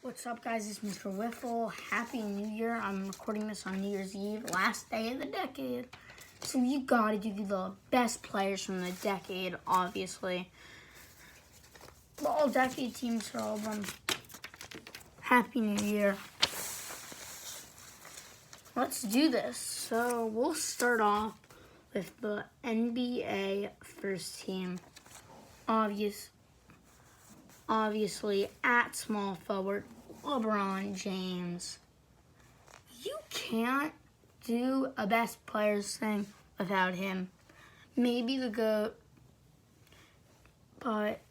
What's up, guys? It's Mr. Wiffle. Happy New Year. I'm recording this on New Year's Eve, last day of the decade. So you gotta give you the best players from the decade, obviously. The all-decade teams for all of them. Happy New Year. Let's do this. So we'll start off with the NBA first team. Obviously, at small forward, LeBron James. You can't do a best players thing without him. Maybe the GOAT, but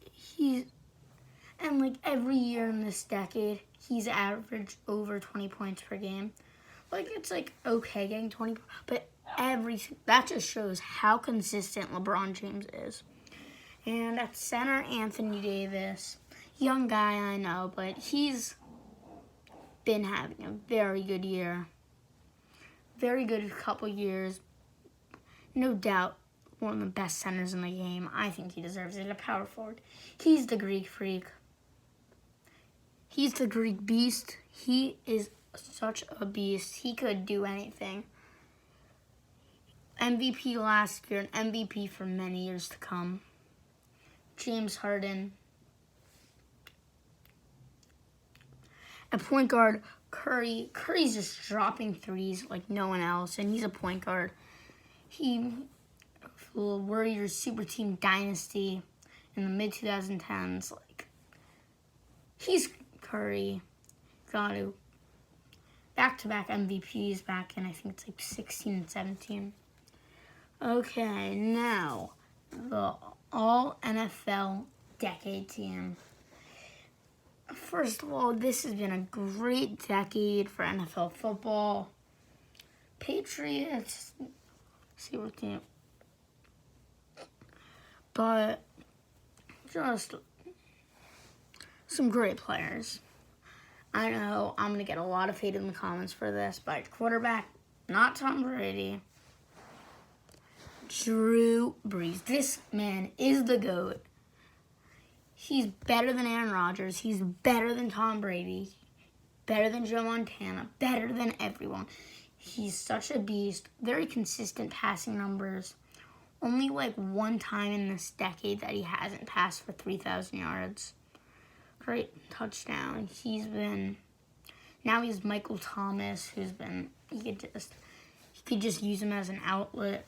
and every year in this decade, he's averaged over 20 points per game. It's okay getting 20, but that just shows how consistent LeBron James is. And at center, Anthony Davis. Young guy, I know, but he's been having a very good year. Very good couple years. No doubt one of the best centers in the game. I think he deserves it. A power forward. He's the Greek freak. He's the Greek beast. He is such a beast. He could do anything. MVP last year, and MVP for many years to come. James Harden. At point guard, Curry. Curry's just dropping threes like no one else, and he's a point guard. The Warriors super team dynasty in the mid-2010s. He's Curry. Got to. Back-to-back MVPs back in, I think it's 16 and 17. Okay, now the All-NFL decade team. First of all, this has been a great decade for NFL football. Patriots, see what team, but just some great players. I know I'm going to get a lot of hate in the comments for this, but quarterback, not Tom Brady, Drew Brees. This man is the GOAT. He's better than Aaron Rodgers. He's better than Tom Brady. Better than Joe Montana. Better than everyone. He's such a beast. Very consistent passing numbers. Only one time in this decade that he hasn't passed for 3,000 yards. Great touchdown. Now he's Michael Thomas, he could just use him as an outlet,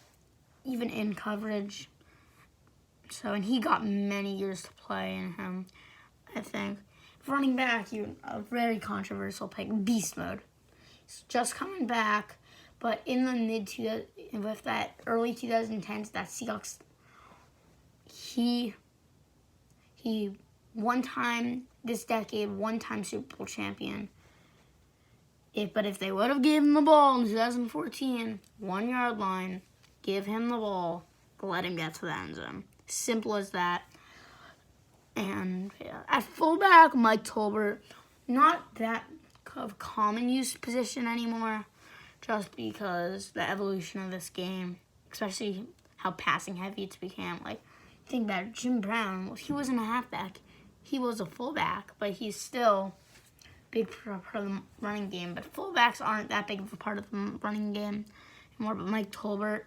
even in coverage. And he got many years to play in him, I think. Running back, a very controversial pick, beast mode. He's just coming back, but in the with that early 2010s, that Seahawks, he this decade, one-time Super Bowl champion. But if they would have given him the ball in 2014, 1 yard line, give him the ball, let him get to the end zone. Simple as that. And at fullback, Mike Tolbert, not that common use position anymore, just because the evolution of this game, especially how passing heavy it's became. Think about it, Jim Brown, he wasn't a halfback. He was a fullback, but he's still big for the running game. But fullbacks aren't that big of a part of the running game anymore. But Mike Tolbert,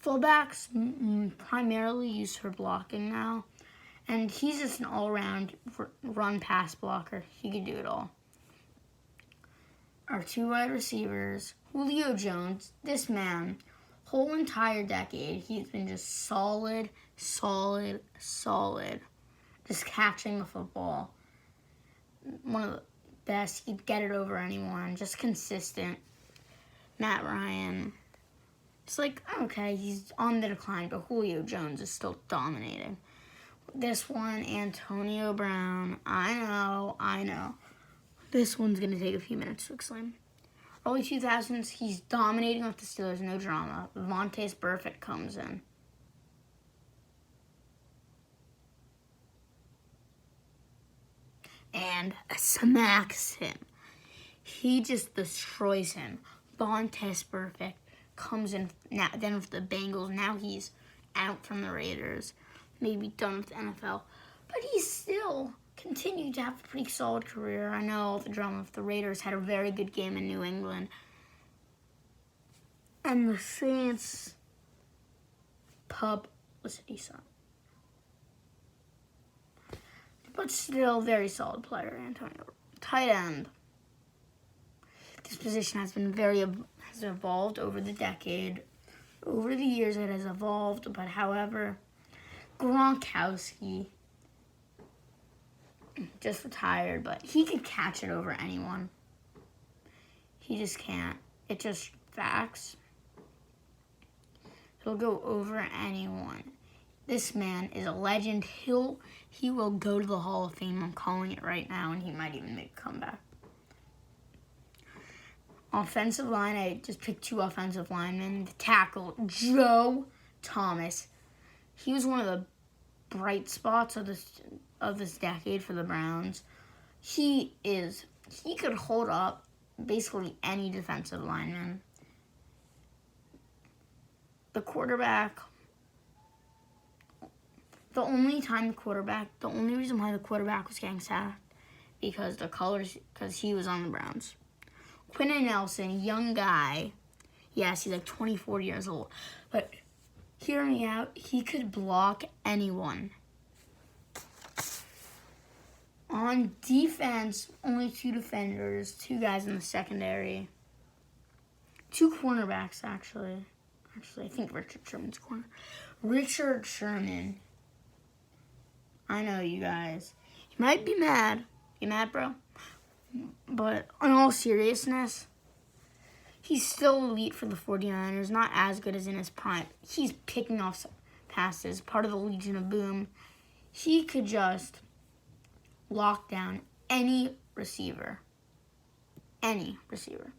fullbacks primarily used for blocking now. And he's just an all-around run-pass blocker. He can do it all. Our two wide receivers, Julio Jones, this man, whole entire decade, he's been just solid. Just catching the football. One of the best. He'd get it over anyone. Just consistent. Matt Ryan. It's okay, he's on the decline, but Julio Jones is still dominating. This one, Antonio Brown. I know. This one's going to take a few minutes to explain. Early 2000s, he's dominating with the Steelers, no drama. Vontaze Burfict comes in. And smacks him. He just destroys him. Vontaze Burfict comes in then with the Bengals. Now he's out from the Raiders. Maybe done with the NFL. But he still continued to have a pretty solid career. I know all the drama of the Raiders had a very good game in New England. And the Saints publicity sucked. But still, very solid player, Antonio. Tight end. This position has evolved over the decade. Over the years, it has evolved. But however, Gronkowski just retired, but he could catch it over anyone. He just can't. It's just facts. He'll go over anyone. This man is a legend. He will go to the Hall of Fame. I'm calling it right now, and he might even make a comeback. Offensive line, I just picked 2 offensive linemen. The tackle, Joe Thomas. He was one of the bright spots of this decade for the Browns. He could hold up basically any defensive lineman. The quarterback, the only reason why the quarterback was getting sacked because he was on the Browns. Quentin Nelson, young guy. Yes, he's like 24 years old. But hear me out, he could block anyone. On defense, only 2 defenders, 2 guys in the secondary. 2 cornerbacks, actually. I think Richard Sherman's corner. Richard Sherman. I know you guys. You might be mad. You mad, bro? But in all seriousness, he's still elite for the 49ers. Not as good as in his prime. He's picking off passes. Part of the Legion of Boom. He could just lock down any receiver. Any receiver.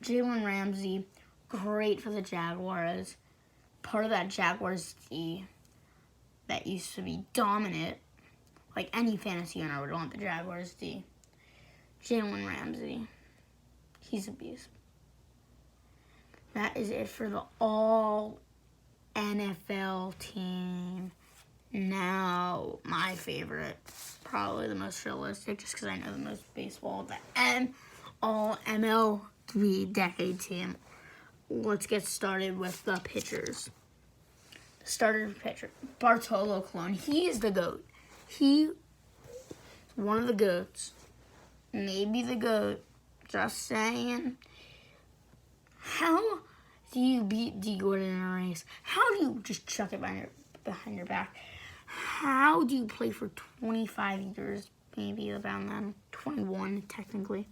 Jalen Ramsey, great for the Jaguars. Part of that Jaguars D that used to be dominant. Like any fantasy owner would want the Jaguars D. Jalen Ramsey. He's a beast. That is it for the all NFL team. Now, my favorite, probably the most realistic, just because I know the most baseball, the all MLB decade team. Let's get started with the pitchers. The starter pitcher, Bartolo Colon. He is the GOAT. He is one of the GOATs. Maybe the GOAT. Just saying. How do you beat D. Gordon in a race? How do you just chuck it behind your back? How do you play for 25 years? Maybe around then. 21, technically.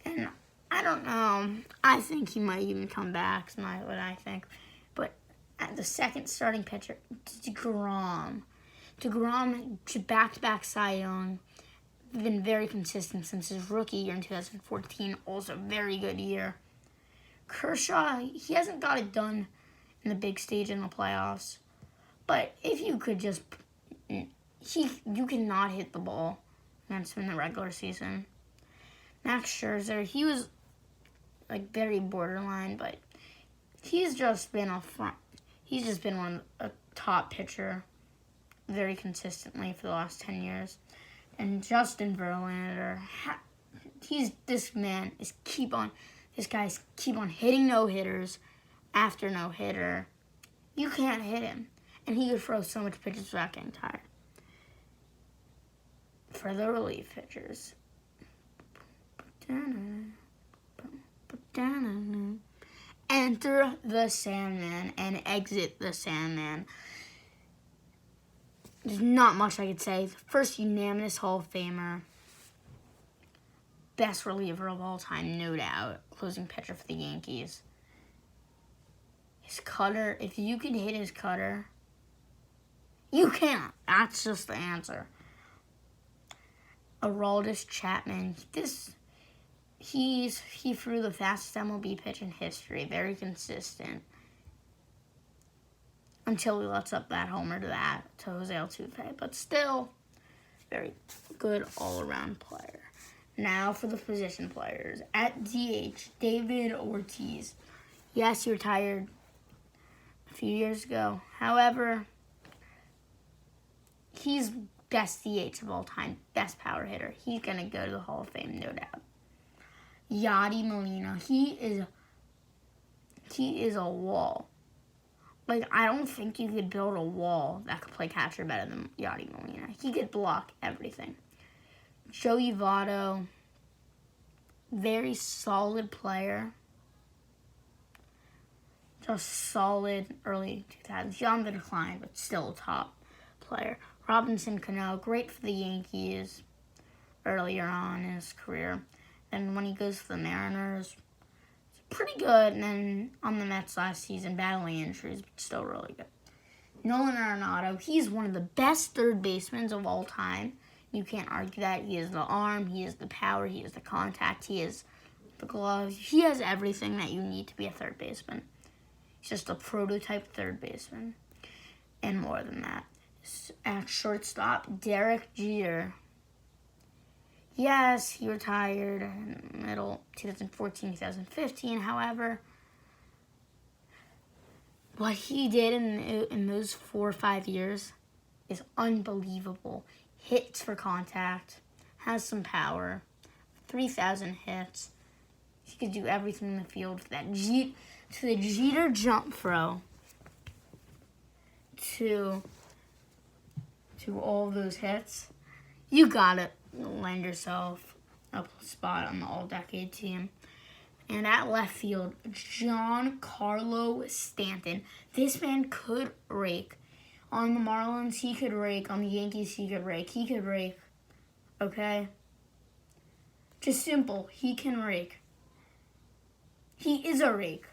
And I don't know. I think he might even come back. It's not what I think. But at the second starting pitcher, DeGrom. DeGrom, back-to-back Cy Young. Been very consistent since his rookie year in 2014. Also a very good year. Kershaw, he hasn't got it done in the big stage in the playoffs. But if you could just... you cannot hit the ball against him in the regular season. Max Scherzer, he was like very borderline, but he's just been a top pitcher very consistently for the last 10 years. And Justin Verlander, this guy's keep on hitting no-hitters after no-hitter. You can't hit him. And he could throw so much pitches without getting tired. For the relief pitchers. Enter the Sandman and exit the Sandman. There's not much I could say. First unanimous Hall of Famer. Best reliever of all time, no doubt. Closing pitcher for the Yankees. His cutter, if you can hit his cutter, you can't. That's just the answer. Aroldis Chapman. He threw the fastest MLB pitch in history. Very consistent. Until he lets up that homer to Jose Altuve. But still, very good all-around player. Now for the position players. At DH, David Ortiz. Yes, he retired a few years ago. However, he's best DH of all time, best power hitter. He's going to go to the Hall of Fame, no doubt. Yadi Molina, he is a wall. Like, I don't think you could build a wall that could play catcher better than Yadi Molina. He could block everything. Joey Votto, very solid player. Just solid early 2000s. He's on the decline, but still a top player. Robinson Cano, great for the Yankees earlier on in his career. And when he goes to the Mariners, it's pretty good. And then on the Mets last season, battling injuries, but still really good. Nolan Arenado, he's one of the best third basemen of all time. You can't argue that. He has the arm, he has the power, he has the contact, he has the gloves. He has everything that you need to be a third baseman. He's just a prototype third baseman. And more than that. At shortstop, Derek Jeter. Yes, he retired in the middle 2014, 2015. However, what he did in those 4 or 5 years is unbelievable. Hits for contact, has some power, 3,000 hits. He could do everything in the field. To the Jeter jump throw, to all those hits, you gotta lend yourself a spot on the all-decade team. And at left field, Giancarlo Stanton. This man could rake. On the Marlins, he could rake. On the Yankees, he could rake. He could rake. Okay? Just simple. He can rake. He is a rake.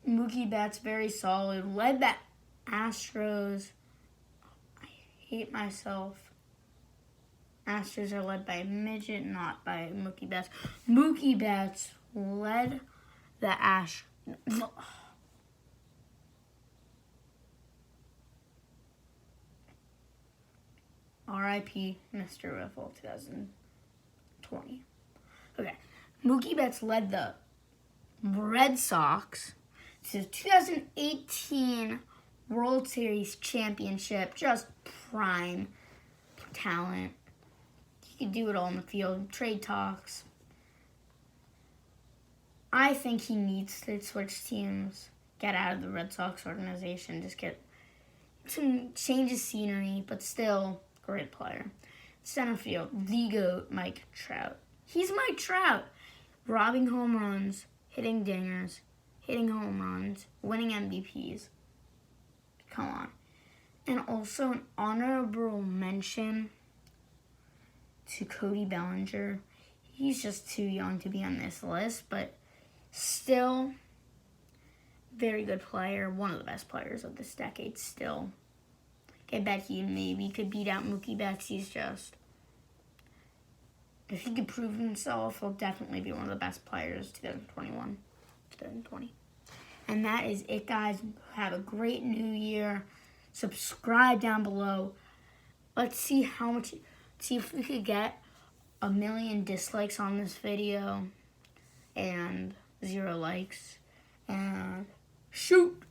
Mookie Betts, very solid. Led the Astros. I hate myself. Astros are led by a midget, not by Mookie Betts. Mookie Betts led the Astros. R.I.P. Mr. Riffle, 2020. Okay. Mookie Betts led the Red Sox to the 2018 World Series championship. Just prime talent. He could do it all in the field. Trade talks. I think he needs to switch teams. Get out of the Red Sox organization. Just get some change of scenery, but still great player. Center field, the GOAT, Mike Trout. He's Mike Trout. Robbing home runs, hitting dingers, hitting home runs, winning MVPs. Come on. And also an honorable mention to Cody Bellinger. He's just too young to be on this list, but still very good player. One of the best players of this decade still. I bet he maybe could beat out Mookie Betts. He's just, if he could prove himself, he'll definitely be one of the best players 2020. And that is it, guys. Have a great new year. Subscribe down below. Let's see if we could get 1 million dislikes on this video and 0 likes. And shoot!